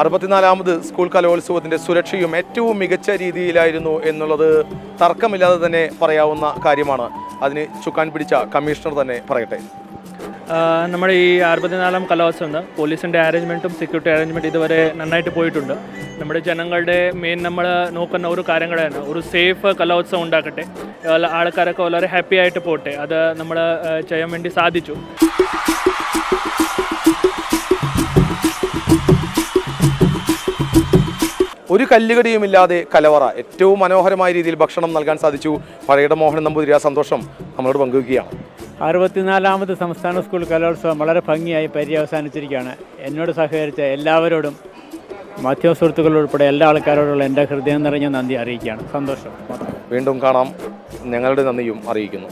64ാമത് school കലോത്സവത്തിൻ്റെ സുരക്ഷയും ഏറ്റവും മികച്ച രീതിയിലായിരുന്നു എന്നുള്ളത് തർക്കമില്ലാതെ തന്നെ പറയാവുന്ന കാര്യമാണ്. അതിന് ചുക്കാൻ പിടിച്ച കമ്മീഷണർ തന്നെ പറയട്ടെ. നമ്മുടെ ഈ 64ാം കലോത്സവം പോലീസിൻ്റെ അറേഞ്ച്മെൻറ്റും സെക്യൂരിറ്റി അറേഞ്ച്മെൻറ്റ് ഇതുവരെ നന്നായിട്ട് പോയിട്ടുണ്ട്. നമ്മുടെ ജനങ്ങളുടെ മെയിൻ നമ്മൾ നോക്കുന്ന ഒരു കാര്യങ്ങളാണ് ഒരു സേഫ് കലോത്സവം ഉണ്ടാക്കട്ടെ, ആൾക്കാരൊക്കെ വളരെ ഹാപ്പി ആയിട്ട് പോട്ടെ. അത് നമ്മൾ ചെയ്യാൻ വേണ്ടി സാധിച്ചു. ഒരു കല്ലുകടിയുമില്ലാതെ കലവറ ഏറ്റവും മനോഹരമായ രീതിയിൽ ഭക്ഷണം നൽകാൻ സാധിച്ചു. പഴയുടെ മോഹൻ നമ്പൂതിരി ആ സന്തോഷം നമ്മളോട് പങ്കുവയ്ക്കുകയാണ്. 64ാമത് സംസ്ഥാന സ്കൂൾ കലോത്സവം വളരെ ഭംഗിയായി പര്യവസാനിച്ചിരിക്കുകയാണ്. എന്നോട് സഹകരിച്ച എല്ലാവരോടും മാധ്യമ സുഹൃത്തുക്കളുൾപ്പെടെ എല്ലാ ആൾക്കാരോടുള്ള എൻ്റെ ഹൃദയം നിറഞ്ഞ നന്ദി അറിയിക്കുകയാണ്. സന്തോഷം. വീണ്ടും കാണാം. ഞങ്ങളുടെ നന്ദിയും അറിയിക്കുന്നു.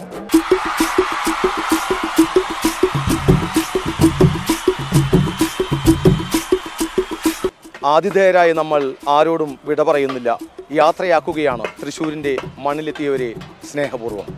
ആതിഥേയരായ നമ്മൾ ആരോടും വിട പറയുന്നില്ല. യാത്രയാക്കുകയാണ് തൃശ്ശൂരിൻ്റെ മണ്ണിലെത്തിയവരെ സ്നേഹപൂർവ്വം.